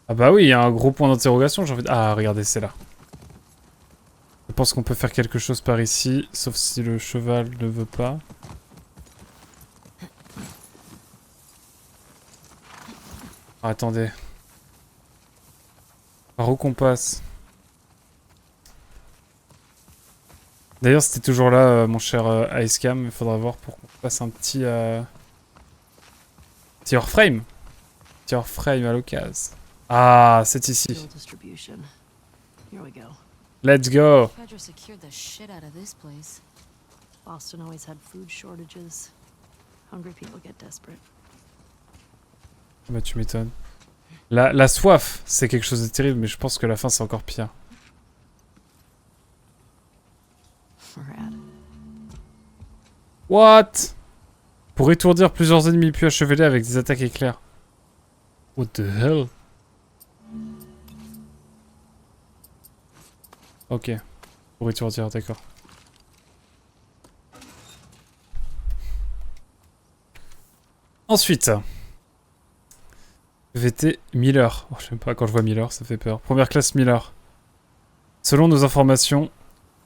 Ah bah oui, il y a un gros point d'interrogation, j'ai envie de... Ah, regardez, c'est là. Je pense qu'on peut faire quelque chose par ici, sauf si le cheval ne veut pas. Ah, attendez. Par où qu'on passe? D'ailleurs, c'était toujours là, mon cher Icecam. Il faudra voir pour qu'on fasse un petit Warframe. Petit Warframe à l'occasion. Ah, c'est ici. Fuel distribution. Here we go. Let's go. Fedra secured the shit out of this place. Boston always had food shortages. Hungry people get desperate. Bah, tu m'étonnes. La soif, c'est quelque chose de terrible, mais je pense que la faim, c'est encore pire. Rad. What? Pour étourdir plusieurs ennemis puis achever-les avec des attaques éclairs. What the hell? Ok. Pour étourdir, d'accord. Ensuite. VT Miller. Oh, je sais pas, quand je vois Miller, ça fait peur. Première classe Miller. Selon nos informations,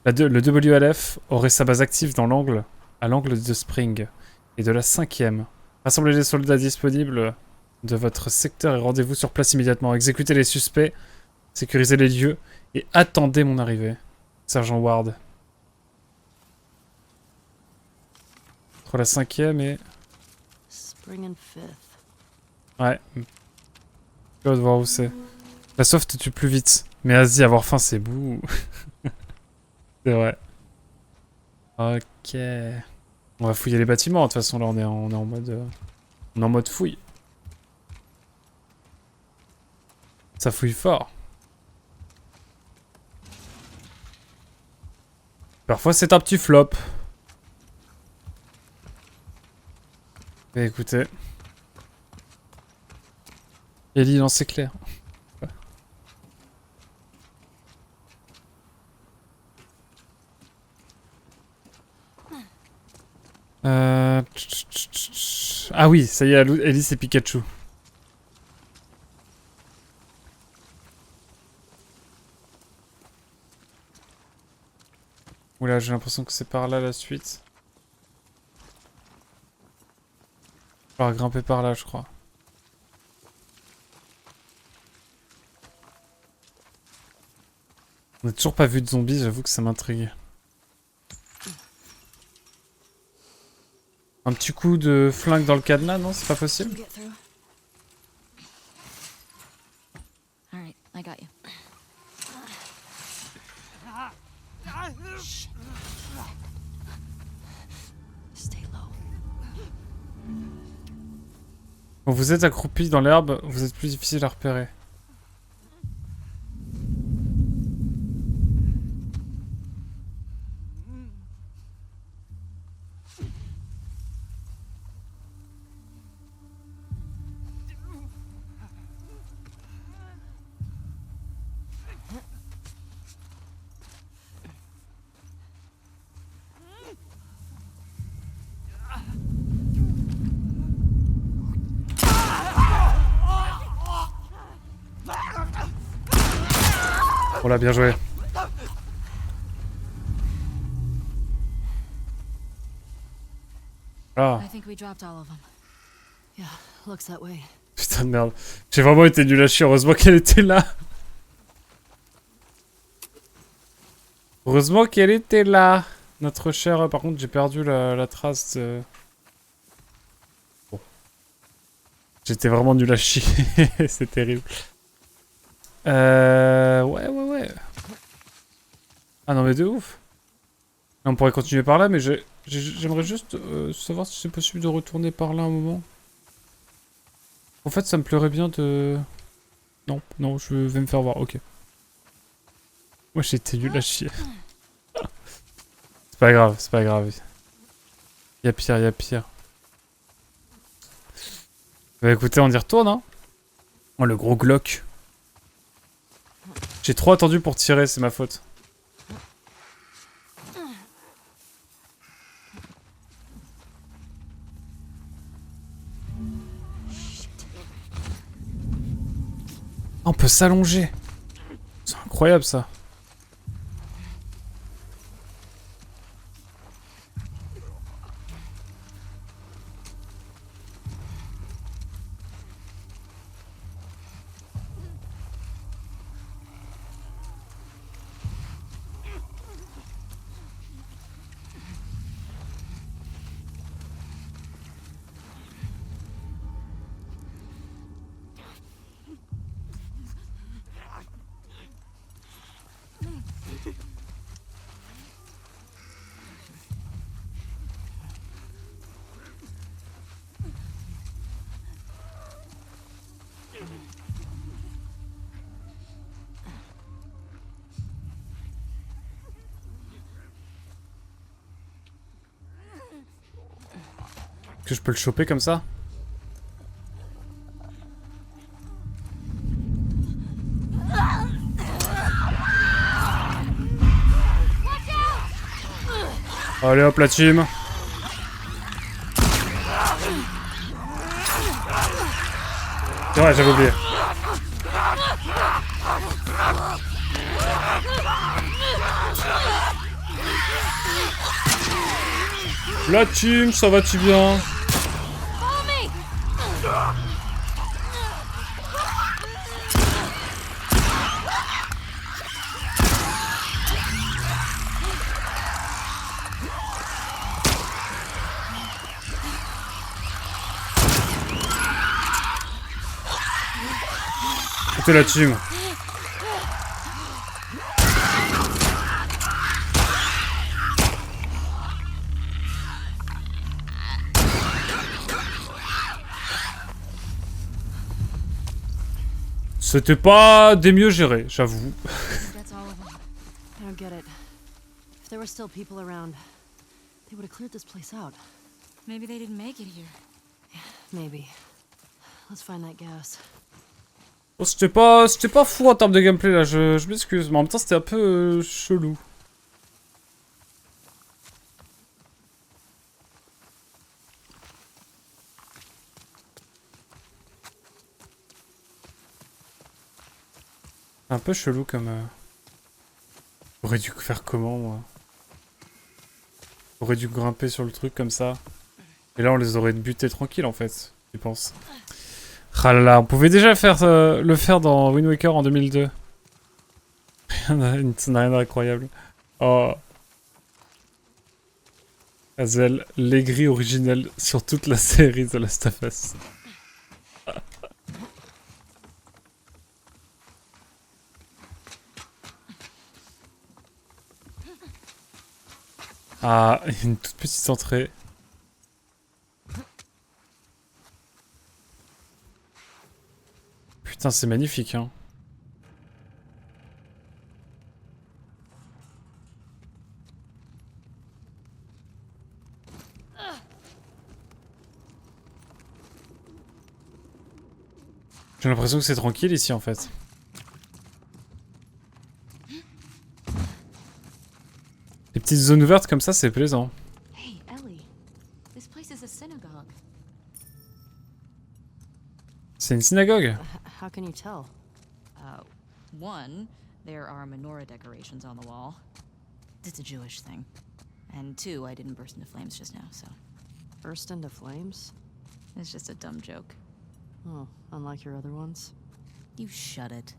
le WLF aurait sa base active dans l'angle, à l'angle de Spring et de la 5e. Rassemblez les soldats disponibles de votre secteur et rendez-vous sur place immédiatement. Exécutez les suspects, sécurisez les lieux et attendez mon arrivée. Sergent Ward. Entre la 5e et... Spring and Fifth. Ouais. Je vais voir où c'est. La soft te tue plus vite. Mais vas-y, avoir faim, c'est bouh. C'est vrai. Ok. On va fouiller les bâtiments. De toute façon, là, on est en mode... on est en mode fouille. Ça fouille fort. Parfois, c'est un petit flop. Mais écoutez. Ellie, non, c'est clair. Ah oui, ça y est, Ellie, c'est Pikachu. Oula, j'ai l'impression que c'est par là la suite. On va grimper par là, je crois. On n'a toujours pas vu de zombies, j'avoue que ça m'intrigue. Un petit coup de flingue dans le cadenas, non? C'est pas possible? Get through. All right, I got you. Stay low. Quand vous êtes accroupi dans l'herbe, vous êtes plus difficile à repérer. On l'a bien joué. Ah, I think we dropped all of them. Yeah, looks that way. putain de merde. J'ai vraiment été nul à chier, heureusement qu'elle était là. Heureusement qu'elle était là. Notre chère... Par contre, j'ai perdu la trace de... Bon. J'étais vraiment nul à chier. C'est terrible. Ouais. Ah non, mais de ouf. On pourrait continuer par là, mais j'aimerais juste savoir si c'est possible de retourner par là un moment. En fait, ça me plairait bien de... Non, je vais me faire voir, ok. Moi, j'étais nul à chier. C'est pas grave. Y'a pire. Bah écoutez, on y retourne, hein. Oh, le gros Glock. J'ai trop attendu pour tirer, c'est ma faute. Ah, on peut s'allonger. C'est incroyable ça. Est-ce que je peux le choper comme ça? Allez hop la team. C'est vrai, j'avais oublié. La team, ça va-tu bien? C'était la team. C'était pas des mieux gérés, j'avoue. That's all of them. I don't get it. If there were still people around, they would have cleared this place out. Maybe they didn't make it here. Maybe. Let's find that gas. Bon, c'était pas fou en termes de gameplay là, je m'excuse, mais en même temps c'était un peu chelou. Un peu chelou comme... J'aurais dû faire comment, moi? J'aurais dû grimper sur le truc comme ça. Et là, on les aurait butés tranquille, en fait, je pense. Ah là là, on pouvait déjà le faire dans Wind Waker en 2002. Ça n'a rien d'incroyable. Oh. Hazel, l'aigri originel sur toute la série de Last of Us. Ah, il y a une toute petite entrée. Putain, c'est magnifique, hein. J'ai l'impression que c'est tranquille ici, en fait. Les petites zones ouvertes comme ça, c'est plaisant. Hey, Ellie. This place is a synagogue. C'est une synagogue. How can you tell? One, there are menorah decorations on the wall. It's a Jewish thing. And two, I didn't burst into flames just now, so Burst into flames? it's just a dumb joke. Oh, unlike your other ones. You shut it.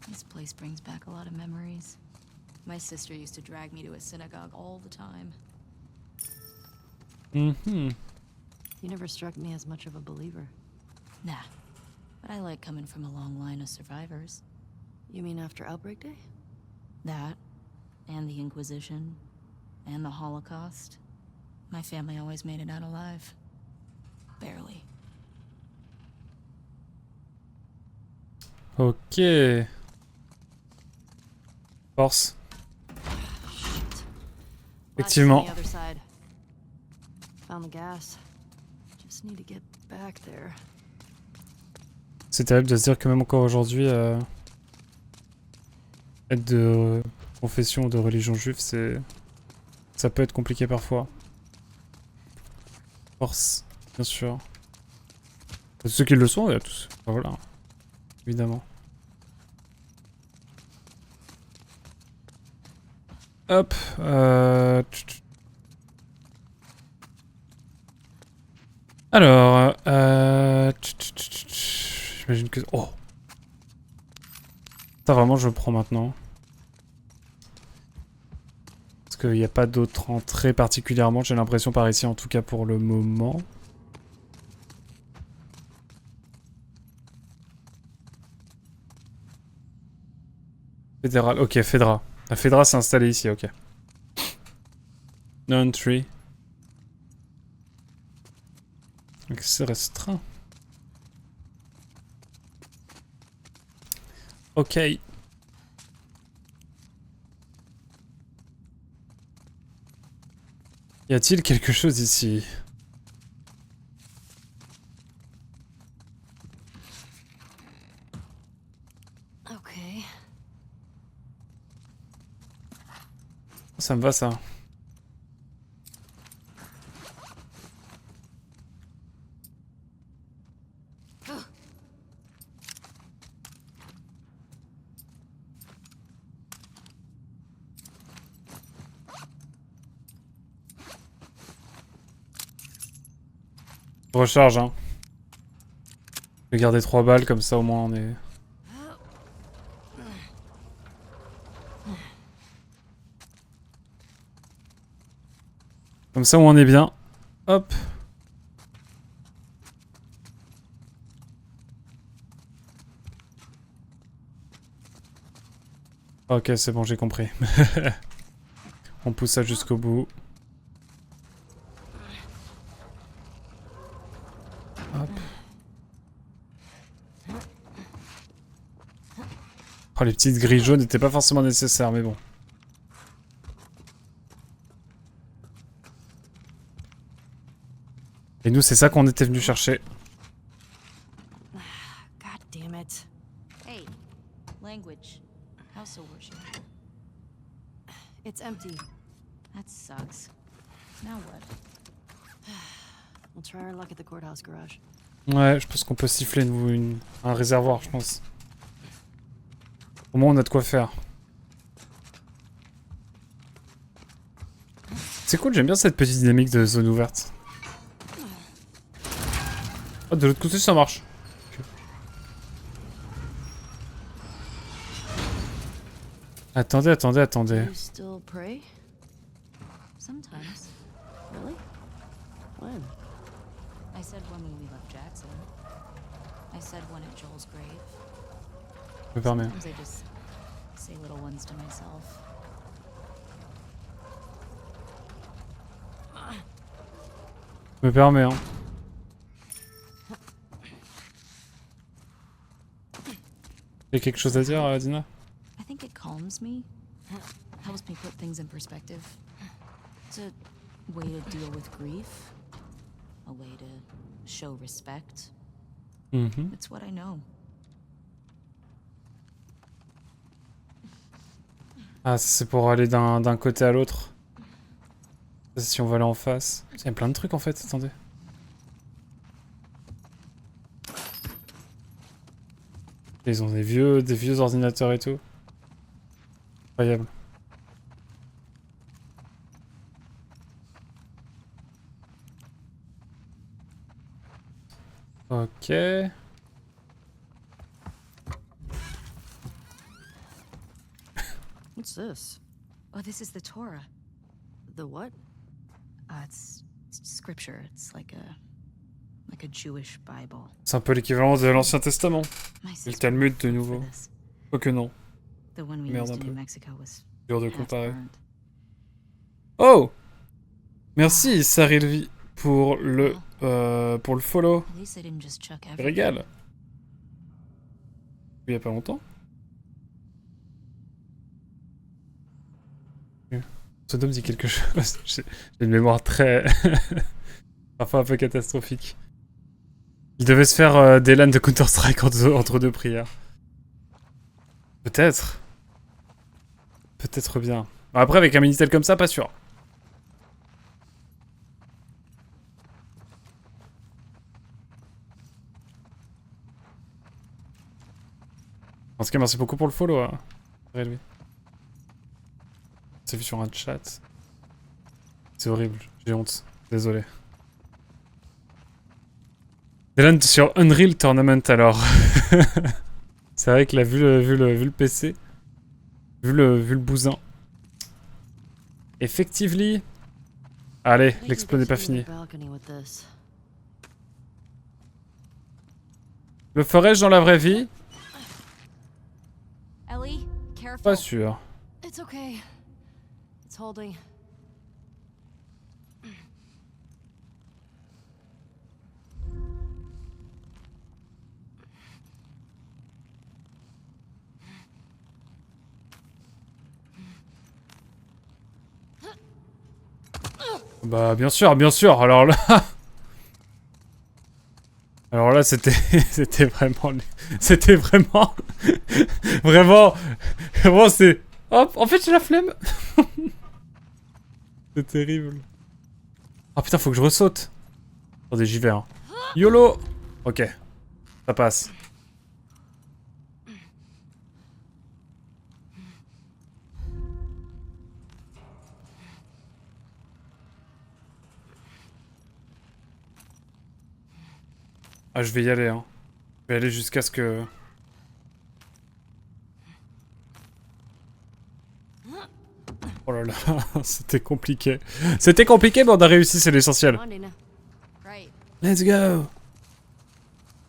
This place brings back a lot of memories. My sister used to drag me to a synagogue all the time. Mhm. You never struck me as much of a believer. Nah, but I like coming from a long line of survivors. You mean after Outbreak Day? That, and the Inquisition, and the Holocaust. My family always made it out alive. Barely. Ok. Force. Effectivement. Latch to the other side. Found the gas. Just need to get back there. C'est terrible de se dire que même encore aujourd'hui, être de confession ou de religion juive, ça peut être compliqué parfois. Force, bien sûr. Ceux qui le sont, il y a tous. Enfin, voilà. Évidemment. Hop. Alors. J'imagine que... Oh. Ça, vraiment, je prends maintenant. Parce qu'il n'y a pas d'autres entrées particulièrement, j'ai l'impression, par ici, en tout cas pour le moment. Fédéral, ok, Fedra. La Fedra s'est installée ici, ok. Non-tree. Accès restreint. Ok. Y a-t-il quelque chose ici? Okay. Ça me va ça. Recharge, hein. Je vais garder 3 balles, comme ça au moins on est... Comme ça au moins on est bien. Hop. Ok, c'est bon, j'ai compris. On pousse ça jusqu'au bout. Hop. Oh, les petites grilles jaunes n'étaient pas forcément nécessaires, mais bon. Et nous, c'est ça qu'on était venu chercher. God damn it. Hey, language. House of worship. It's empty. That sucks. Now what? We'll try our luck at the courthouse garage. Ouais, je pense qu'on peut siffler un réservoir, je pense. Au moins, on a de quoi faire. C'est cool, j'aime bien cette petite dynamique de zone ouverte. Oh, de l'autre côté, ça marche. Attendez, attendez, attendez. You still pray? Sometimes. Really? When? I said when we left Jackson. I said one at Joel's grave. Je me permets. Sometimes I just say little ones to myself. Je me permets, hein. Y'a quelque chose à dire, Dina? I think it calms me. Helps me put things in perspective. It's a way to deal with grief. A way to show respect. Mhm. It's what I know. Ah, c'est pour aller d'un côté à l'autre. Si on va aller en face. Il y a plein de trucs en fait, attendez. Ils ont des vieux ordinateurs et tout. Incroyable. Ok. What's this? Oh, this is the Torah. The what? It's scripture. It's like a Jewish Bible. C'est un peu l'équivalent de l'Ancien Testament. My Et le sister Talmud de prayed for nouveau. this. Quoique non. The one we Merde, used un in New peu. Mexico was Dur de half comparer. burned. Oh! Merci Sarilvi pour le follow. At least they didn't just chuck Je everything. régale. Il y a pas longtemps. Ce homme dit quelque chose. J'ai une mémoire très... parfois un peu catastrophique. Il devait se faire des LAN de Counter-Strike entre deux prières. Peut-être. Peut-être bien. Après, avec un Minitel comme ça, pas sûr. En tout cas, merci beaucoup pour le follow. Très lui. C'est vu sur un chat. C'est horrible, j'ai honte. Désolé. Dylan sur Unreal Tournament alors. C'est vrai que là, vu le PC, vu le bousin. Effectively. Allez, l'exploit n'est pas fini. Le ferais-je dans la vraie vie? Ellie, careful. Pas sûr. It's okay. It's holding. Bah bien sûr, alors là... Alors là c'était... c'était vraiment... C'était vraiment... vraiment c'est... Hop, en fait j'ai la flemme. C'est terrible. Ah putain, faut que je ressaute. Attendez, j'y vais hein. YOLO. Ok, ça passe. Ah, je vais y aller, hein. Je vais aller jusqu'à ce que... Oh là là, c'était compliqué. C'était compliqué, mais on a réussi, c'est l'essentiel. Come on, Dana. Right. Let's go.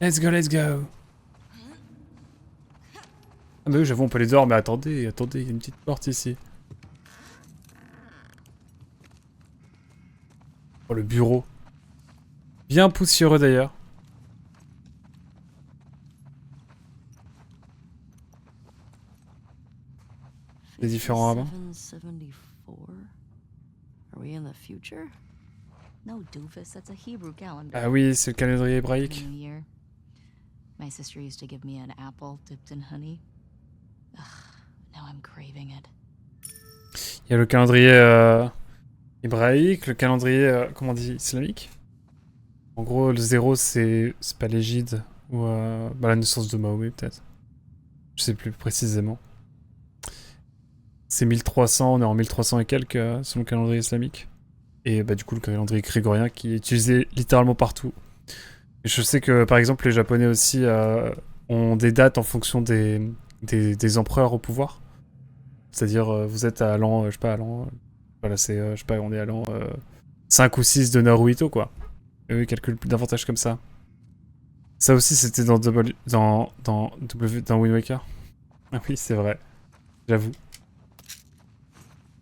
Let's go, let's go. Ah bah oui, j'avoue, on peut les dehors, mais attendez, il y a une petite porte ici. Oh, le bureau. Bien poussiéreux d'ailleurs. Les différents rabbins. 5774. Are we in the future? No, doofus, that's a Hebrew calendar. Ah oui, c'est le calendrier hébraïque. New Year. My sister used to give me an apple dipped in honey. Ugh, now I'm craving it. Il y a le calendrier hébraïque, le calendrier, comment on dit, islamique. En gros, le 0, c'est pas l'égide, ou bah, la naissance de Mahomet, peut-être. Je sais plus précisément. C'est 1300, on est en 1300 et quelques, selon le calendrier islamique. Et bah du coup, le calendrier grégorien qui est utilisé littéralement partout. Et je sais que, par exemple, les Japonais aussi ont des dates en fonction des empereurs au pouvoir. C'est-à-dire, vous êtes à l'an, je sais pas, à l'an... voilà, c'est, je sais pas, on est à l'an 5 ou 6 de Naruhito, quoi. Et eux, ils calculent davantage comme ça. Ça aussi, c'était dans dans Wind Waker. Ah oui, c'est vrai. J'avoue.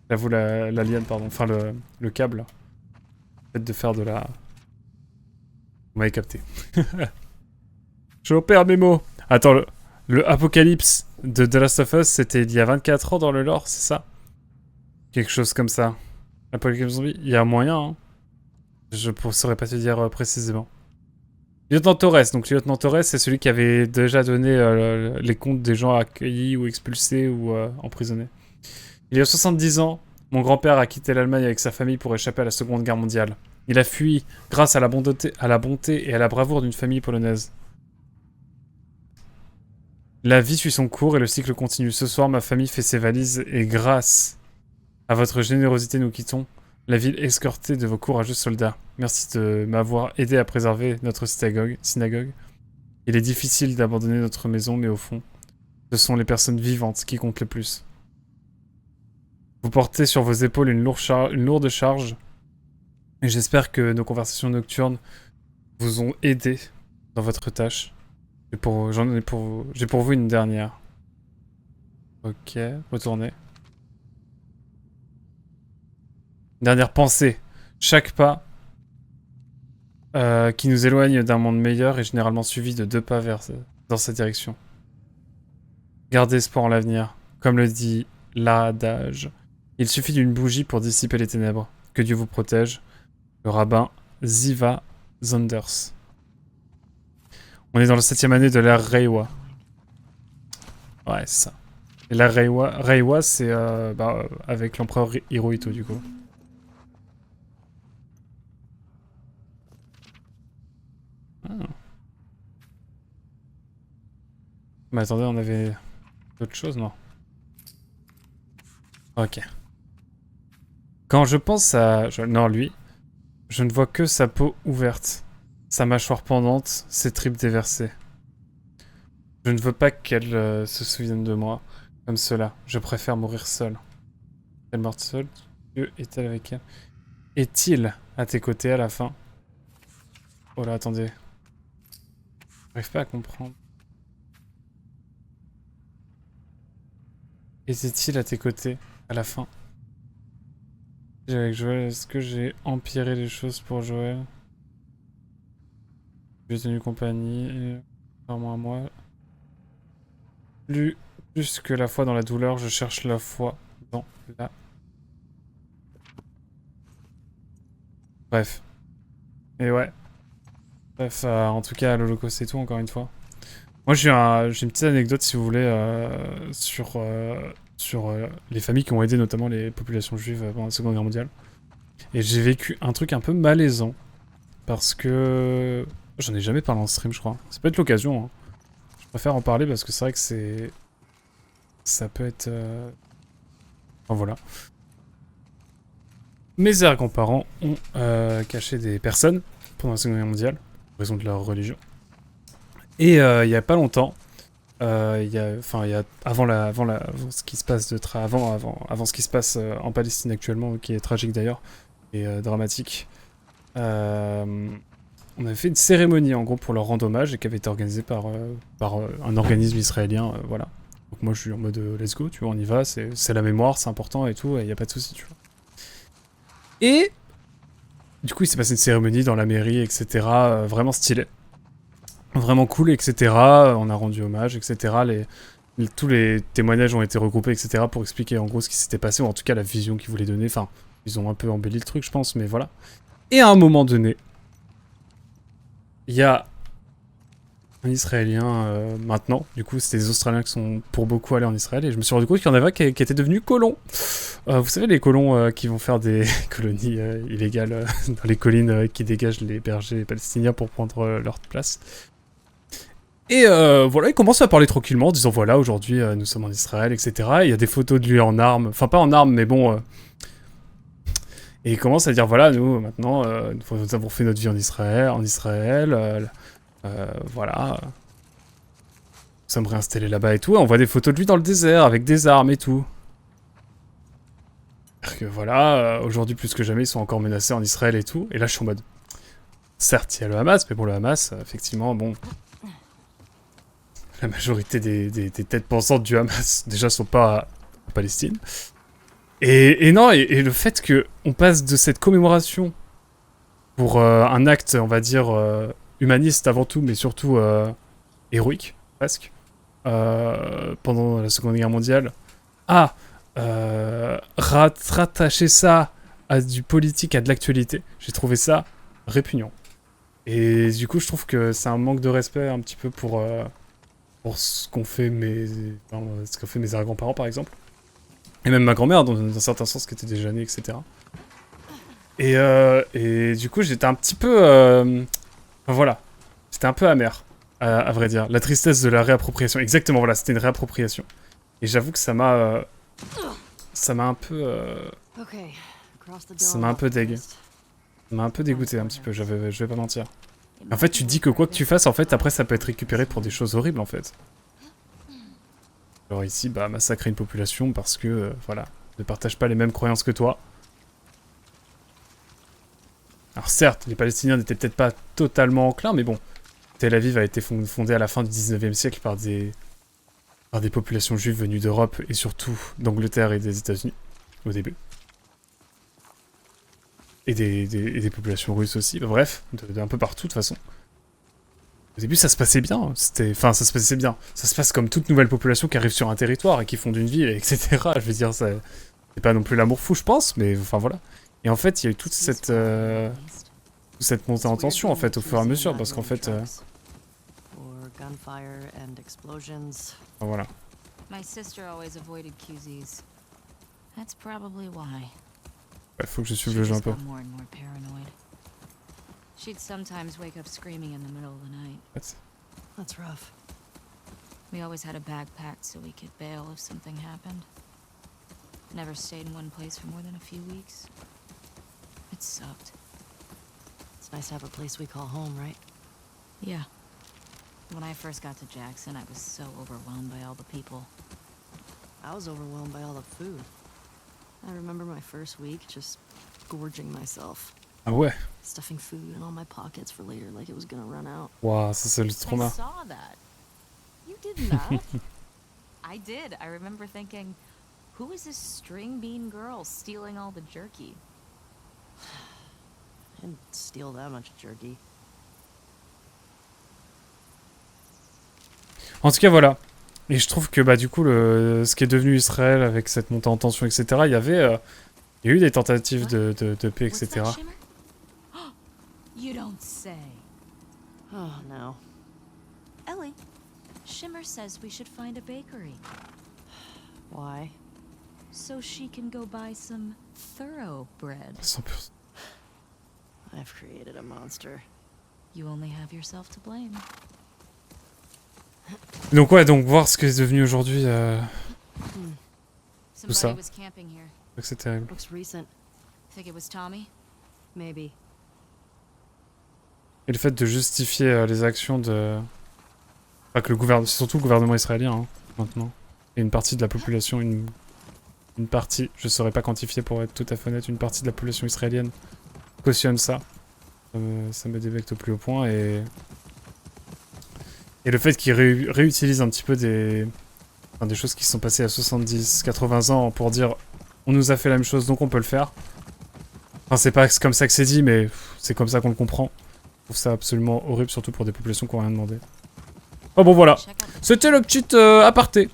J'avoue la liane, pardon. Enfin, le câble. Le fait de faire de la... Vous m'avez capté. Je perds mes mots. Attends, le Apocalypse de The Last of Us, c'était il y a 24 ans dans le lore, c'est ça? Quelque chose comme ça. Apocalypse Zombie, il y a moyen, hein. Je ne saurais pas te dire précisément. Lieutenant Torres. Donc, Lieutenant Torres, c'est celui qui avait déjà donné les comptes des gens accueillis ou expulsés ou emprisonnés. Il y a 70 ans, mon grand-père a quitté l'Allemagne avec sa famille pour échapper à la Seconde Guerre mondiale. Il a fui grâce à la bonté et à la bravoure d'une famille polonaise. La vie suit son cours et le cycle continue. Ce soir, ma famille fait ses valises et grâce à votre générosité, nous quittons la ville escortée de vos courageux soldats. Merci de m'avoir aidé à préserver notre synagogue. Il est difficile d'abandonner notre maison, mais au fond, ce sont les personnes vivantes qui comptent le plus. Vous portez sur vos épaules une lourde charge, et j'espère que nos conversations nocturnes vous ont aidé dans votre tâche. J'ai pour vous une dernière. Ok, retournez. Dernière pensée. Chaque pas qui nous éloigne d'un monde meilleur est généralement suivi de 2 pas dans cette direction. Gardez espoir en l'avenir. Comme le dit l'adage, il suffit d'une bougie pour dissiper les ténèbres. Que Dieu vous protège. Le rabbin Ziva Zonders. On est dans la 7ème année de l'ère Reiwa. Ouais, c'est ça. Et l'ère Reiwa, c'est avec l'empereur Hirohito, du coup. Ah. Mais attendez, on avait Autre chose, non? Ok. Quand je pense à... Non, lui. Je ne vois que sa peau ouverte. Sa mâchoire pendante, ses tripes déversées. Je ne veux pas qu'elle se souvienne de moi comme cela. Je préfère mourir seul. Elle morte seule? Dieu est-elle avec elle? Est-il à tes côtés à la fin? Oh là, attendez. J'arrive pas à comprendre. Était-il à tes côtés à la fin? Avec Joël, est-ce que j'ai empiré les choses pour Joël? J'ai tenu compagnie, contrairement à moi. Plus que la foi dans la douleur, je cherche la foi dans la... Bref. Et ouais. Bref, en tout cas, l'Holocauste c'est tout, encore une fois. Moi, j'ai une petite anecdote, si vous voulez, sur les familles qui ont aidé notamment les populations juives pendant la Seconde Guerre mondiale. Et j'ai vécu un truc un peu malaisant. Parce que... J'en ai jamais parlé en stream, je crois. Ça peut être l'occasion, hein. Je préfère en parler parce que c'est vrai que c'est... Ça peut être... Enfin, voilà. Mes arrière-grands-parents ont caché des personnes pendant la Seconde Guerre mondiale, en raison de leur religion. Et il y a pas longtemps, avant ce qui se passe avant ce qui se passe en Palestine actuellement, qui est tragique d'ailleurs et dramatique. On avait fait une cérémonie en gros pour leur rendre hommage et qui avait été organisée par un organisme israélien, voilà. Donc moi je suis en mode let's go, tu vois, on y va, c'est la mémoire, c'est important et tout, et y a pas de souci, tu vois. Et du coup il s'est passé une cérémonie dans la mairie, etc. Vraiment stylée. Vraiment cool, etc. On a rendu hommage, etc. Tous les témoignages ont été regroupés, etc. pour expliquer en gros ce qui s'était passé, ou en tout cas la vision qu'ils voulaient donner. Enfin, ils ont un peu embelli le truc, je pense, mais voilà. Et à un moment donné, il y a un Israélien maintenant. Du coup, c'était des Australiens qui sont pour beaucoup allés en Israël, et je me suis rendu compte qu'il y en avait qui étaient devenus colons. Vous savez, les colons qui vont faire des colonies illégales dans les collines qui dégagent les bergers palestiniens pour prendre leur place. Et voilà, il commence à parler tranquillement, en disant voilà, aujourd'hui nous sommes en Israël, etc. Et il y a des photos de lui en armes, enfin pas en armes, mais bon. Et il commence à dire voilà, nous maintenant, nous avons fait notre vie en Israël, voilà. Nous sommes réinstallés là-bas et tout. Et on voit des photos de lui dans le désert avec des armes et tout. Que voilà, aujourd'hui plus que jamais, ils sont encore menacés en Israël et tout. Et là, je suis en mode. Certes, il y a le Hamas, mais bon, le Hamas, effectivement, bon. La majorité des têtes pensantes du Hamas, déjà, sont pas en Palestine. Et non, et le fait qu'on passe de cette commémoration pour un acte, on va dire, humaniste avant tout, mais surtout héroïque, presque, pendant la Seconde Guerre mondiale, à rattacher ça à du politique, à de l'actualité, j'ai trouvé ça répugnant. Et du coup, je trouve que c'est un manque de respect un petit peu pour ce qu'ont fait mes arrière-grands-parents, par exemple. Et même ma grand-mère, dans un certain sens, qui était déjà née, etc. Et du coup, j'étais un petit peu... Enfin, voilà. J'étais un peu amer, à vrai dire. La tristesse de la réappropriation. Exactement, voilà, c'était une réappropriation. Et j'avoue que ça m'a... ça m'a un peu... ça m'a un peu dégueu. Ça m'a un peu dégoûté, un petit peu, je vais pas mentir. En fait, tu te dis que quoi que tu fasses, en fait, après, ça peut être récupéré pour des choses horribles, en fait. Alors ici, bah, massacrer une population parce que, voilà, ne partage pas les mêmes croyances que toi. Alors certes, les Palestiniens n'étaient peut-être pas totalement enclins, mais bon, Tel Aviv a été fondée à la fin du 19e siècle par des populations juives venues d'Europe et surtout d'Angleterre et des États-Unis, au début. Et des populations russes aussi, bah, bref, d'un peu partout de toute façon. Au début, ça se passait bien, enfin, ça se passait bien. Ça se passe comme toute nouvelle population qui arrive sur un territoire et qui fonde une ville, etc. Je veux dire, c'est pas non plus l'amour fou, je pense, mais enfin voilà. Et en fait, il y a eu toute cette montée en tension, en fait, au fur et à mesure, parce qu'en fait... voilà. My sister always avoided QZs. That's probably why. Ouais, faut que je suive le jeu un peu. More and more paranoid. She'd sometimes wake up screaming in the middle of the night. What? That's rough. We always had a bag packed so we could bail if something happened. Never stayed in one place for more than a few weeks. It sucked. It's nice to have a place we call home, right? Yeah. When I first got to Jackson, I was so overwhelmed by all the people. I was overwhelmed by all the food. I remember my first week just gorging myself. Ah ouais. Stuffing food in all my pockets for later like it was gonna run out. Waouh, ça c'est le I trauma. saw that. You did that. I did. I remember thinking, who is this string bean girl stealing all the jerky? I didn't steal that much jerky. En tout cas, voilà. Et je trouve que bah du coup, ce qui est devenu Israël avec cette montée en tension, etc., il y a eu des tentatives de paix, What's that, etc. Shimmer? You don't say. Oh no. Ellie, Shimmer says we should find a bakery Why? so she can go buy some thoroughbread. 100%. I've created a monster. You only have yourself to blame. Donc ouais, donc voir ce qui est devenu aujourd'hui, Somebody ça. was camping here. c'est terrible. Looks recent. Think it was Tommy? Maybe. Et le fait de justifier les actions de... Enfin, que le gouvernement... C'est surtout le gouvernement israélien, hein, maintenant. Et une partie de la population, une partie, je saurais pas quantifier pour être tout à fait honnête, une partie de la population israélienne cautionne ça. Ça me débecte au plus haut point, et le fait qu'ils réutilisent un petit peu des choses qui se sont passées à 70, 80 ans pour dire on nous a fait la même chose donc on peut le faire. Enfin, c'est pas comme ça que c'est dit, mais c'est comme ça qu'on le comprend. Je trouve ça absolument horrible, surtout pour des populations qui n'ont rien demandé. Oh bon, voilà. Check out the C'était le petit aparté.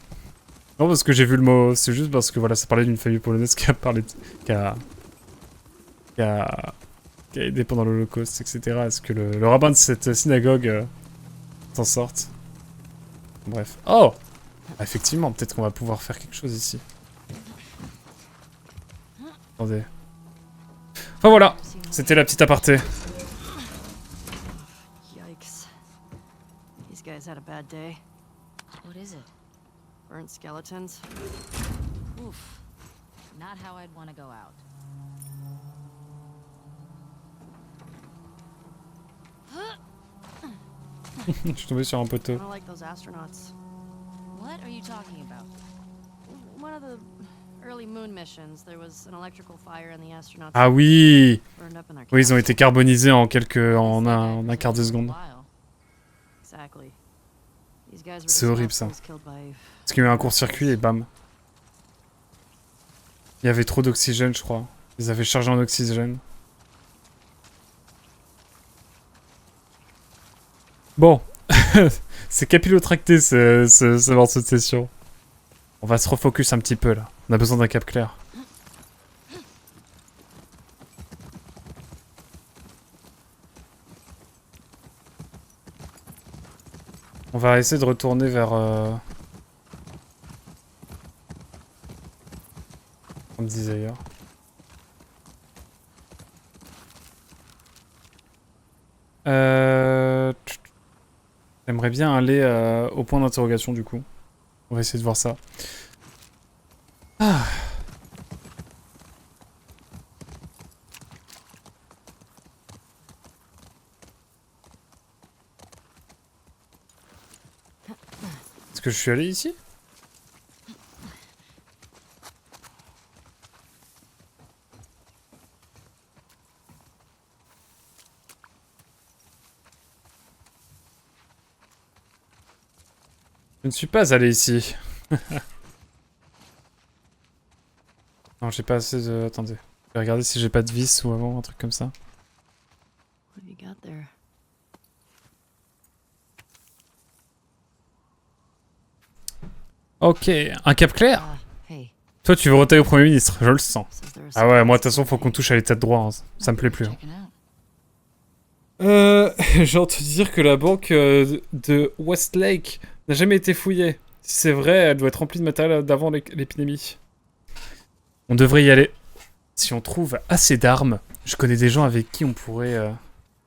Non, parce que j'ai vu le mot, c'est juste parce que voilà, ça parlait d'une famille polonaise qui a parlé, qui a aidé pendant l'Holocauste, etc. Est-ce que le rabbin de cette synagogue s'en sorte? Bref. Oh! Ah, effectivement, peut-être qu'on va pouvoir faire quelque chose ici. Attendez. Enfin voilà, c'était la petite aparté. Yikes. These guys had a bad day. What is it? Burnt skeletons. Oof. Not how I'd want to go out. Je suis tombé sur un poteau. Kinda like those astronauts. What are you talking about? One of the early moon missions, there was an electrical fire and the astronauts Ah oui! burned up in their Oui, ils ont capsule. été carbonisés en un quart de seconde. Exactly. These guys were C'est just horrible, ça. assholes killed by Parce qu'il y a eu un court-circuit et bam. Il y avait trop d'oxygène, je crois. Ils avaient chargé en oxygène. Bon. C'est capillotracté ce morceau de session. On va se refocus un petit peu là. On a besoin d'un cap clair. On va essayer de retourner vers... On me disait ailleurs. J'aimerais bien aller au point d'interrogation du coup. On va essayer de voir ça. Ah. Est-ce que je suis allé ici ? Je ne suis pas allé ici. Non, j'ai pas assez de... Attendez. Je vais regarder si j'ai pas de vis ou avant, un truc comme ça. What have you got there? Ok, un cap clair. Hey. Toi, tu veux retailler au Premier ministre, je le sens. Says there are Ah ouais, moi, de toute some façon, faut qu'on touche à l'état de droit. Hein. Ça me plaît plus. Hein. Checking out. J'ai entendu dire que la banque de Westlake n'a jamais été fouillée. Si c'est vrai, elle doit être remplie de matériel d'avant l'épidémie. On devrait y aller. Si on trouve assez d'armes, je connais des gens avec qui on pourrait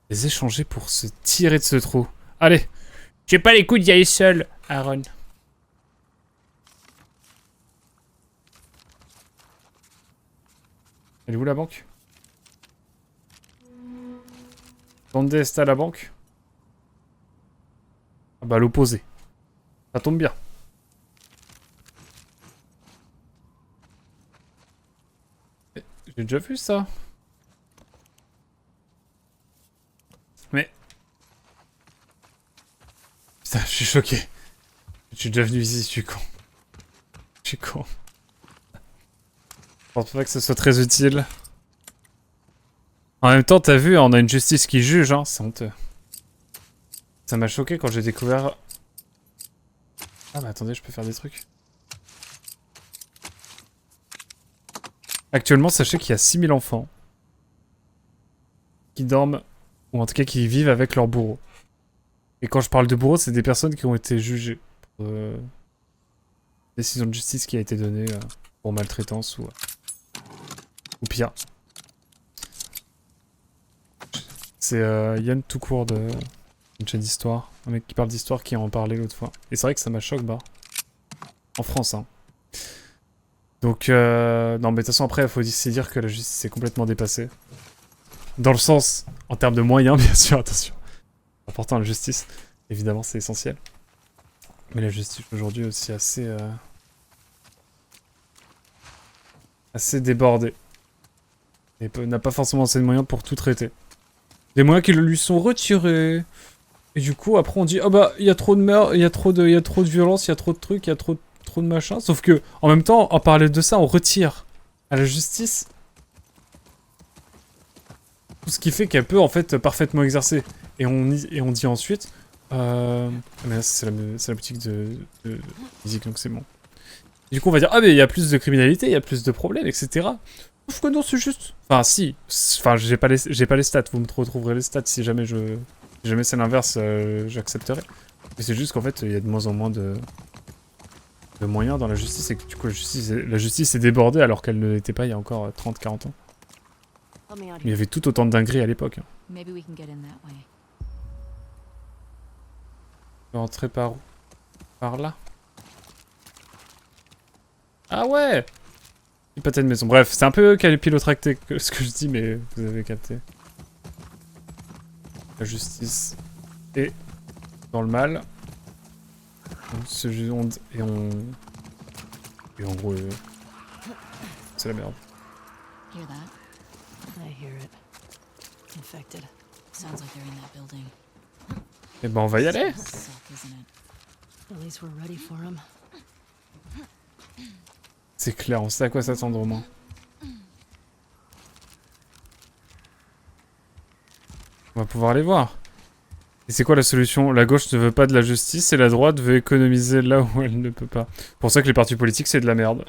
les échanger pour se tirer de ce trou. Allez, j'ai pas les couilles d'y aller seul, Aaron. Elle est où la banque? Donde está la banque? Ah bah l'opposé. Ça tombe bien. J'ai déjà vu ça. Mais... Putain, je suis choqué. Je suis déjà venu ici, je suis con. Je suis con. Je pense pas que ce soit très utile. En même temps, t'as vu, on a une justice qui juge, hein, c'est honteux. Ça m'a choqué quand j'ai découvert... Ah bah attendez, je peux faire des trucs. Actuellement, sachez qu'il y a 6000 enfants qui dorment, ou en tout cas qui vivent avec leur bourreau. Et quand je parle de bourreau, c'est des personnes qui ont été jugées pour décision de justice qui a été donnée pour maltraitance ou pire. C'est Yann Toucourt de une chaîne d'histoire, un mec qui parle d'histoire qui en parlait l'autre fois. Et c'est vrai que ça m'a choqué, bah. En France, hein. Donc, non, mais de toute façon, après, il faut aussi dire que la justice est complètement dépassée. Dans le sens, en termes de moyens, bien sûr, attention. Important, la justice, évidemment, c'est essentiel. Mais la justice aujourd'hui aussi assez... assez débordée. Et n'a pas forcément assez de moyens pour tout traiter. Des moyens qui lui sont retirés. Et du coup, après, on dit, ah bah, il y a trop de meurtres, il y a trop de violence, il y a trop de trucs, il y a trop de machin. Sauf que, en même temps, en parlant de ça, on retire à la justice tout ce qui fait qu'elle peut, en fait, parfaitement exercer. Et on dit ensuite, mais là, c'est la boutique de musique, donc c'est bon. Du coup, on va dire, ah mais il y a plus de criminalité, il y a plus de problèmes, etc. Sauf que non, c'est juste... Enfin, si. Enfin, j'ai pas les stats. Vous me retrouverez les stats si jamais si jamais c'est l'inverse, j'accepterai. Mais c'est juste qu'en fait, il y a de moins en moins de moyens dans la justice et que du coup, la justice est débordée alors qu'elle ne l'était pas il y a encore 30-40 ans. Mais il y avait tout autant de dingueries à l'époque. Hein. Maybe we can get in that way. On peut rentrer par où? Par là? Ah ouais! Une pâté de maison. Bref, c'est un peu capillotracté ce que je dis, mais vous avez capté. La justice est dans le mal. Et en gros, c'est la merde. Hear that? I hear it. Infected. Sounds like they're in that building. Et ben on va y aller! Suck, isn't it? At least we're ready for him. C'est clair, on sait à quoi s'attendre au moins. On va pouvoir les voir. Et c'est quoi la solution? La gauche ne veut pas de la justice et la droite veut économiser là où elle ne peut pas. Pour ça que les partis politiques c'est de la merde.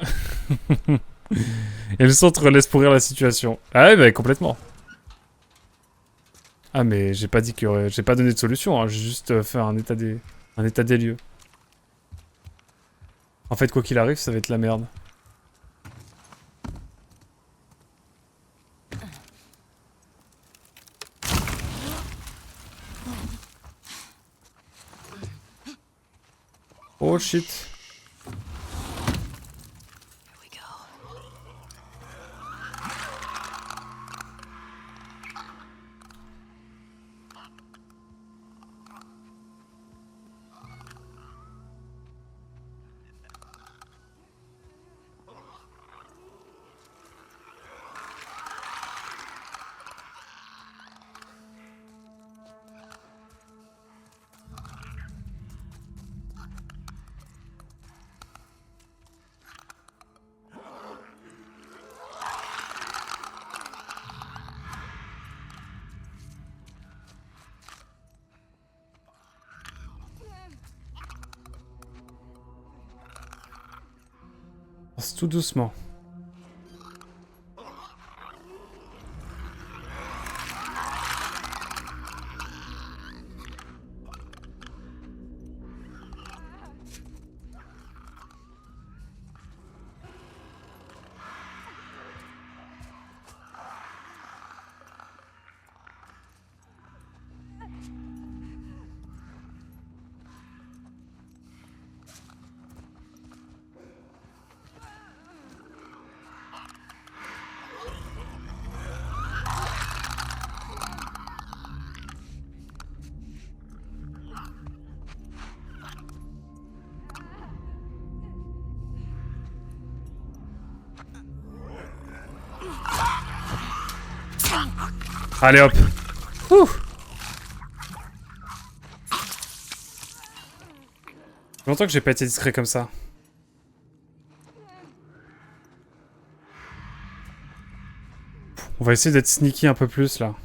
Et le centre laisse pourrir la situation. Ah ouais, bah complètement. Ah mais j'ai pas dit qu'il y aurait... J'ai pas donné de solution, hein. J'ai juste fait un état des lieux. En fait, quoi qu'il arrive, ça va être la merde. Oh shit. Here we go. Passe tout doucement. Allez hop. Ouh. Ça fait longtemps que j'ai pas été discret comme ça. On va essayer d'être sneaky un peu plus là.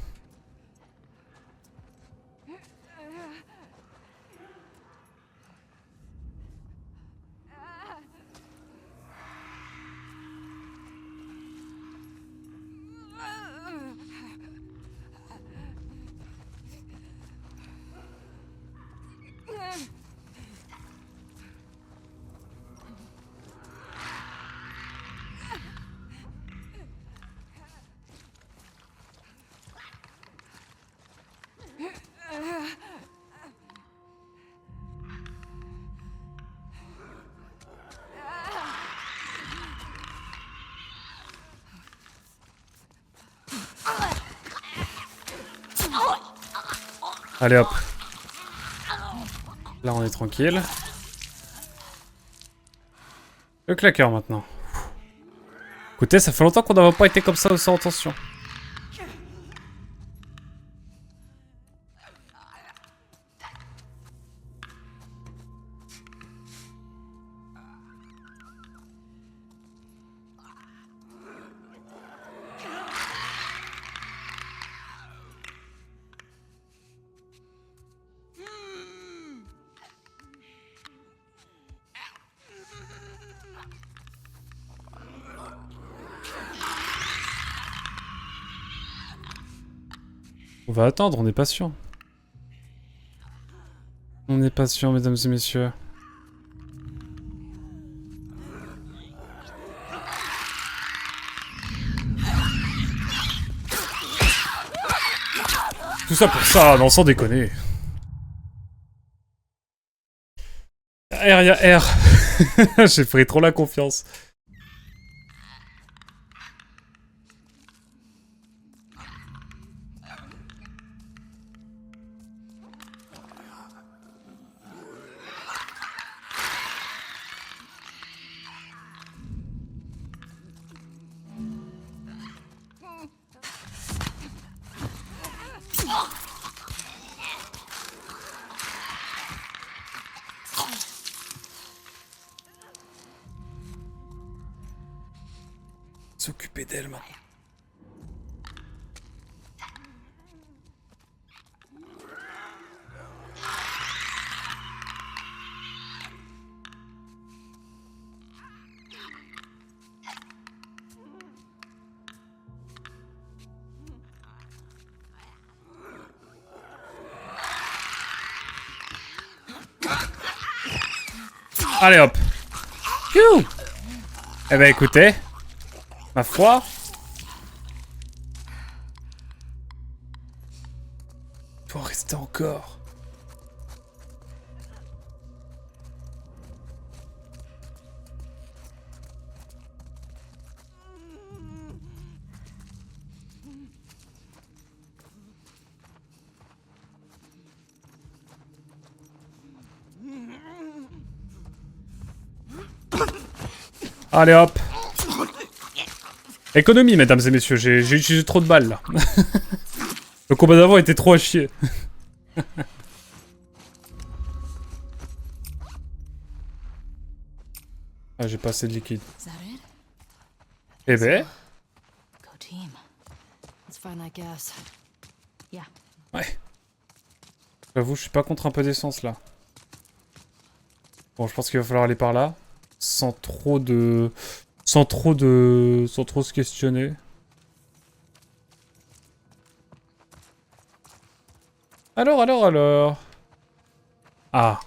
Allez hop. Là on est tranquille. Le claqueur maintenant. Écoutez, ça fait longtemps qu'on n'avait pas été comme ça sans tension. On va attendre, on est patient. On est patient, mesdames et messieurs. Tout ça pour ça, non, sans déconner. R, y'a R. J'ai pris trop la confiance. S'occuper d'elle maintenant. Allez hop. Pfiou. Eh ben écoutez. Ma foi. Faut rester encore. Allez hop. Économie, mesdames et messieurs, j'ai utilisé trop de balles là. Le combat d'avant était trop à chier. Ah, j'ai pas assez de liquide. Eh ben. Go team. Let's find that gas. Yeah. Ouais. J'avoue, je suis pas contre un peu d'essence là. Bon, je pense qu'il va falloir aller par là. Sans trop se questionner. Alors. Ah.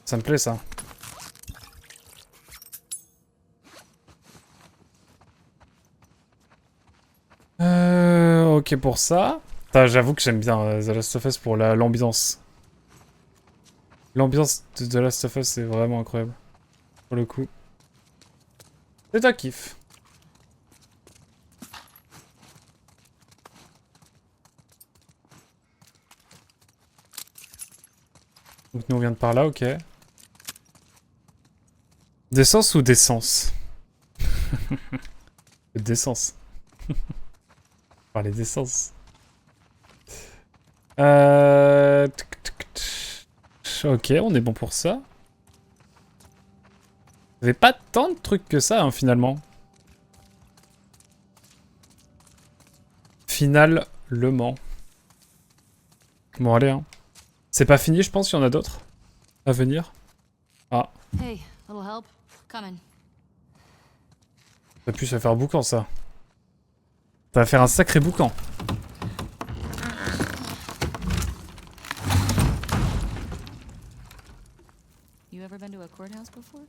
Ça me plaît ça. Ok pour ça. J'avoue que j'aime bien The Last of Us pour l'ambiance. L'ambiance de The Last of Us c'est vraiment incroyable. Pour le coup. C'est un kiff. Donc nous on vient de par là, ok. D'essence ou d'essence? D'essence. Parler d'essence. Ok, on est bon pour ça. Il n'y avait pas tant de trucs que ça, hein, finalement. Final Le Mans. Bon, allez, hein. C'est pas fini, je pense, il y en a d'autres à venir. Ah, Hey, little help? Coming. ça a pu se faire boucan, ça. Ça va faire un sacré boucan. You ever been to a courthouse before?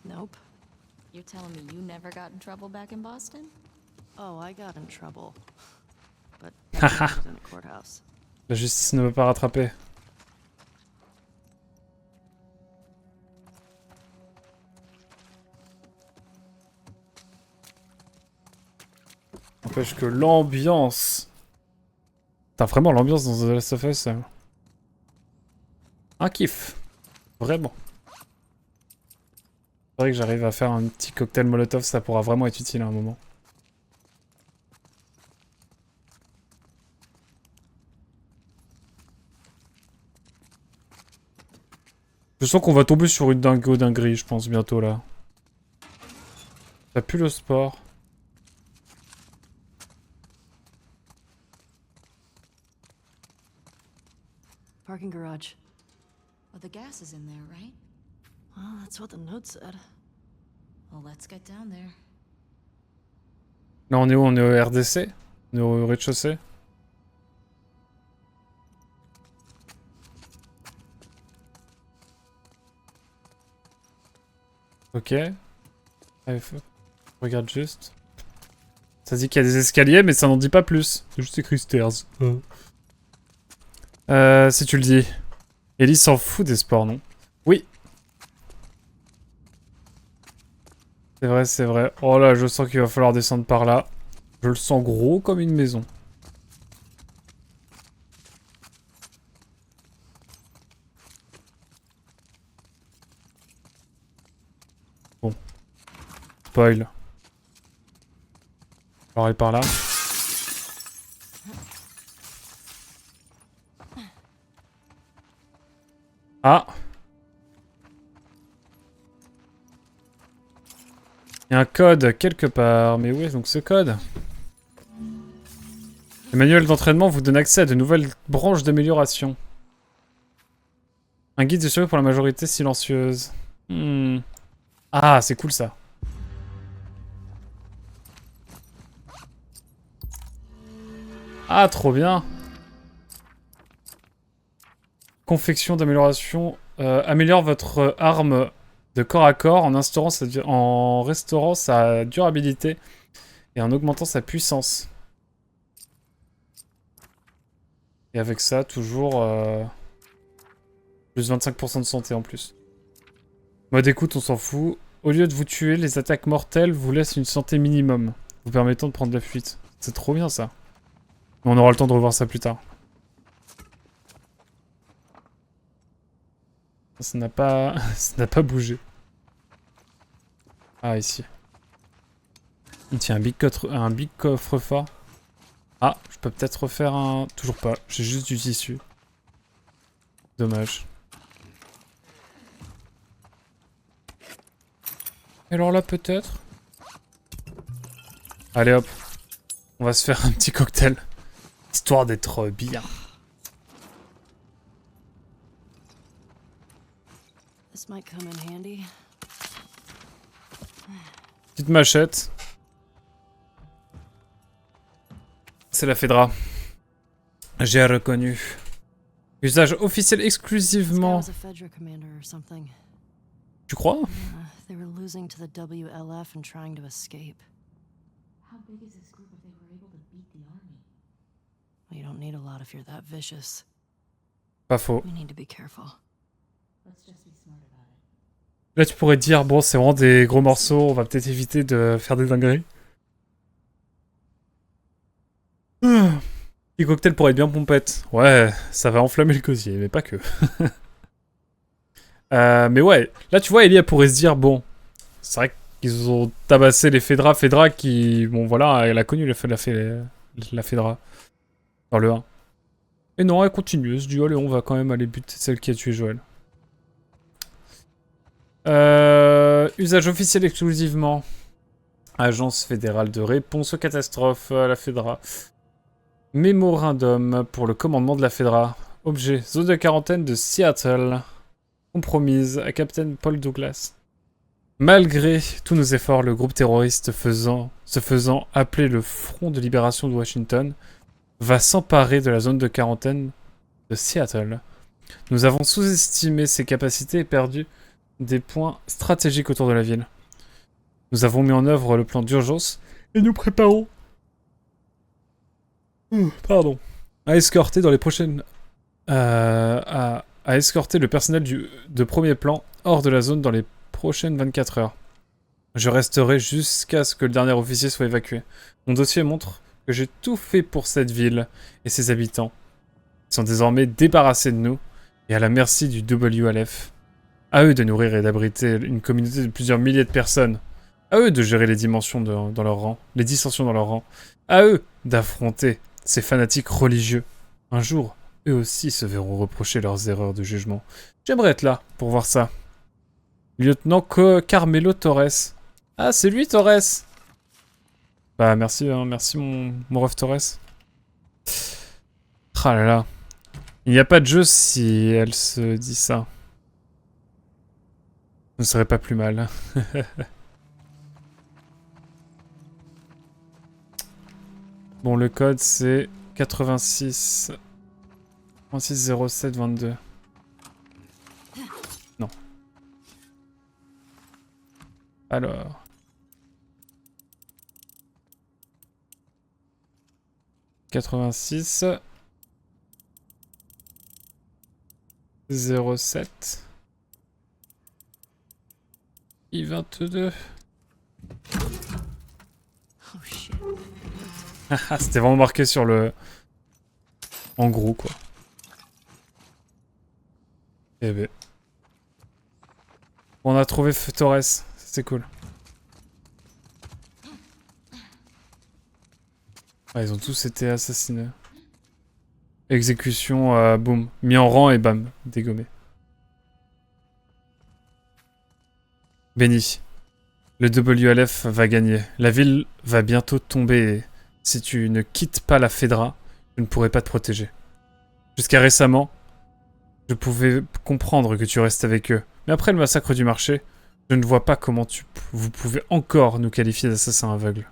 Nope. You're telling me you never got in trouble back in Boston? Oh, I got in trouble. But I was in a courthouse. La justice ne veut pas rattraper. N'empêche que l'ambiance... T'as vraiment l'ambiance dans The Last of Us. Un kiff. Vraiment. C'est vrai que j'arrive à faire un petit cocktail Molotov, ça pourra vraiment être utile à un moment. Je sens qu'on va tomber sur une dinguerie, je pense, bientôt, là. Ça pue le sport. Parking garage. Well, the gas is in there, right? Well, that's what the note said. Well, let's get down there. Là, on est où? On est au RDC? On est au rez-de-chaussée? Ok. Allez, regarde juste. Ça dit qu'il y a des escaliers, mais ça n'en dit pas plus. C'est juste écrit stairs. Si tu le dis. Ellie s'en fout des sports, non? Oui. C'est vrai, c'est vrai. Oh là, je sens qu'il va falloir descendre par là. Je le sens gros comme une maison. Bon. Spoil. Alors, aller par là. Ah! Il y a un code quelque part. Mais où est donc ce code? Le manuel d'entraînement vous donne accès à de nouvelles branches d'amélioration. Un guide de survie pour la majorité silencieuse. Ah, c'est cool ça. Ah, trop bien. Confection d'amélioration. Améliore votre arme de corps à corps en restaurant sa durabilité et en augmentant sa puissance. Et avec ça, toujours plus 25% de santé en plus. Mode écoute, on s'en fout. Au lieu de vous tuer, les attaques mortelles vous laissent une santé minimum, vous permettant de prendre la fuite. C'est trop bien ça. On aura le temps de revoir ça plus tard. Ça n'a pas... ça n'a pas bougé. Ah, ici. Tiens, un big coffre-fort. Ah, je peux peut-être refaire un... Toujours pas, j'ai juste du tissu. Dommage. Et alors là, peut-être... Allez hop. On va se faire un petit cocktail. Histoire d'être bien. This might come in handy. Petite machette. C'est la Fedra. J'ai reconnu. Usage officiel This guy exclusivement. was a Fedra commander or something. Tu crois? They were losing to the WLF and trying to escape. How big is this group if they were able to beat the army? Well, you don't need a lot if you're that vicious. Pas faux. We need to be careful. Let's just be smart about it. Là, tu pourrais te dire, bon, c'est vraiment des gros morceaux, on va peut-être éviter de faire des dingueries. Petit cocktail pourrait être bien pompette. Ouais, ça va enflammer le cosier, mais pas que. Mais ouais, là, tu vois, Ellie pourrait se dire, bon, c'est vrai qu'ils ont tabassé les Fedra qui, bon, voilà, elle a connu la Fedra. Dans le 1. Et non, elle continue. Elle se dit, allez, on va quand même aller buter celle qui a tué Joël. Usage officiel exclusivement. Agence fédérale de réponse aux catastrophes à la Fedra. Mémorandum pour le commandement de la Fedra. Objet, zone de quarantaine de Seattle. Compromise à Captain Paul Douglas. Malgré tous nos efforts, le groupe terroriste se faisant appeler le Front de Libération de Washington va s'emparer de la zone de quarantaine de Seattle. Nous avons sous-estimé ses capacités et perdu des points stratégiques autour de la ville. Nous avons mis en œuvre le plan d'urgence et nous préparons à escorter dans les prochaines à escorter le personnel de premier plan hors de la zone dans les prochaines 24 heures. Je resterai jusqu'à ce que le dernier officier soit évacué. Mon dossier montre que j'ai tout fait pour cette ville et ses habitants. Ils sont désormais débarrassés de nous et à la merci du WLF. À eux de nourrir et d'abriter une communauté de plusieurs milliers de personnes. À eux de gérer les dissensions dans leur rang. À eux d'affronter ces fanatiques religieux. Un jour, eux aussi se verront reprocher leurs erreurs de jugement. J'aimerais être là pour voir ça. Lieutenant Carmelo Torres. Ah, c'est lui, Torres. Bah, merci, hein, merci mon ref Torres. Ah là là. Il n'y a pas de jeu si elle se dit ça. Ce ne serait pas plus mal. Bon, le code c'est 86 07 22. Non. Alors. « 86 07 I22. » Oh shit. C'était vraiment marqué sur le... En gros, quoi. Eh ben. On a trouvé Torres. C'est cool. Ah, ils ont tous été assassinés. Exécution, boum. Mis en rang et bam. Dégommé. Béni. Le WLF va gagner. La ville va bientôt tomber et si tu ne quittes pas la Fedra, je ne pourrai pas te protéger. Jusqu'à récemment, je pouvais comprendre que tu restes avec eux. Mais après le massacre du marché, je ne vois pas comment vous pouvez encore nous qualifier d'assassins aveugles.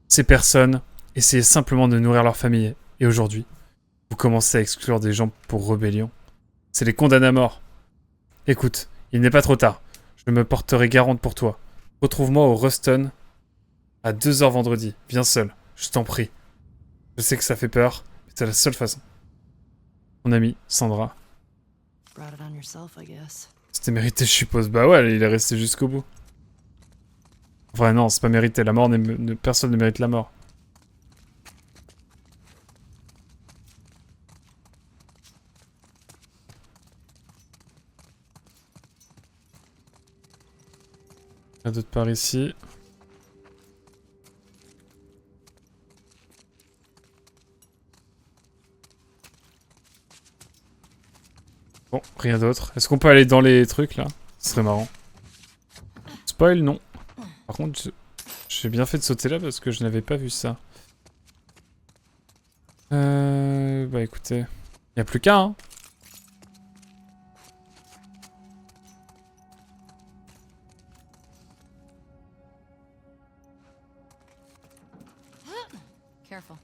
Ces personnes essayaient simplement de nourrir leur famille. Et aujourd'hui, vous commencez à exclure des gens pour rébellion. C'est les condamner à mort. Écoute, il n'est pas trop tard. Je me porterai garante pour toi. Retrouve-moi au Ruston à 2h vendredi. Viens seul, je t'en prie. Je sais que ça fait peur, mais c'est la seule façon. Mon ami, Sandra. Brought it on yourself, I guess. C'était mérité, je suppose. Bah ouais, il est resté jusqu'au bout. Enfin non, c'est pas mérité. La mort, personne ne mérite la mort. Rien d'autre par ici. Bon, rien d'autre. Est-ce qu'on peut aller dans les trucs là? Ce serait marrant. Spoil, non. Par contre, j'ai bien fait de sauter là parce que je n'avais pas vu ça. Bah écoutez, il n'y a plus qu'un, hein. Careful.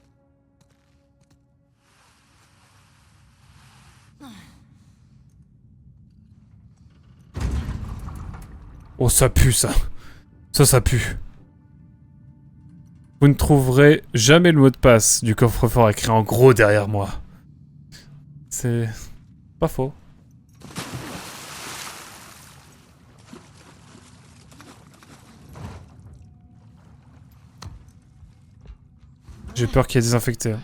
Oh, ça pue ça. Ça pue. Vous ne trouverez jamais le mot de passe du coffre-fort écrit en gros derrière moi. C'est pas faux. J'ai peur qu'il y ait des infectés. Hein.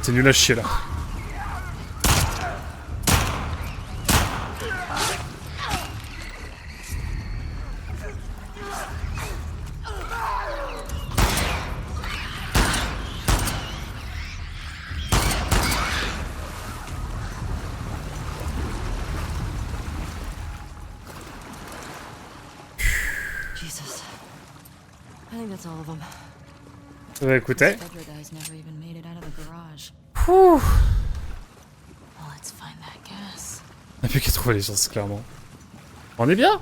t'es nul à chier là. Jesus. I think that's all of them. Bah écoutez. Fedra guys never even made it out of the garage. Pouh. Well, let's find that gas. On n'a plus qu'à trouver les chances, clairement. On est bien.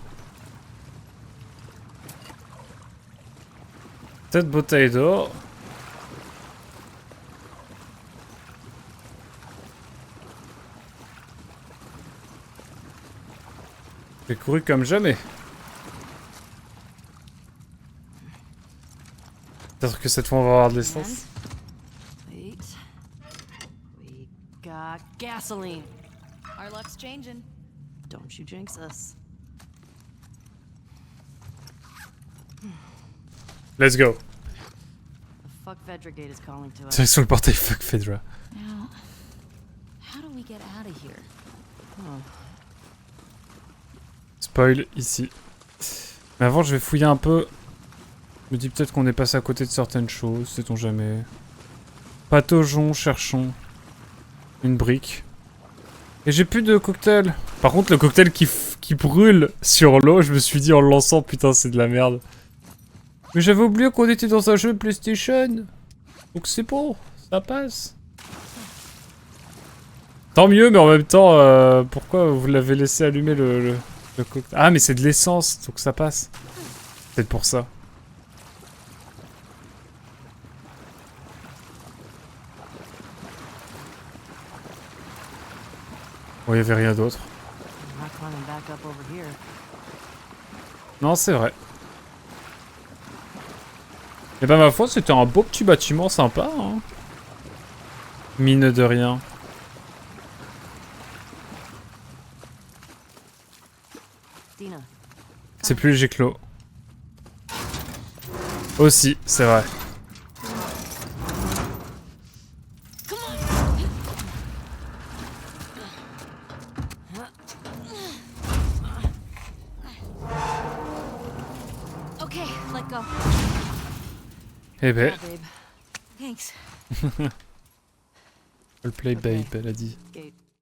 Peut-être bouteille d'eau. J'ai couru comme jamais. Peut-être que cette fois on va avoir de l'essence. Wait. We got gasoline. Our luck's changing. Don't you jinx us. Let's go. The fuck Vedragate is calling to us. C'est sur le portail fuck Fedra. Now, how do we get out of here? Oh. Spoil ici. Mais avant je vais fouiller un peu. Je me dis peut-être qu'on est passé à côté de certaines choses, sait-on jamais. Pataugeons, cherchons. Une brique. Et j'ai plus de cocktail. Par contre le cocktail qui brûle sur l'eau, je me suis dit en le lançant, putain c'est de la merde. Mais j'avais oublié qu'on était dans un jeu PlayStation. Donc c'est bon, ça passe. Tant mieux, mais en même temps, pourquoi vous l'avez laissé allumer le cocktail? Ah mais c'est de l'essence, donc ça passe. Peut-être pour ça. Bon, il n'y avait rien d'autre. I'm not climbing back up over here. Non, c'est vrai. Et ben ma foi, c'était un beau petit bâtiment sympa, hein. Mine de rien. Dina. C'est plus léger que l'eau. Aussi, c'est vrai. Okay, let go. Eh ben, Yeah, babe. Thanks. le play babe, elle a dit.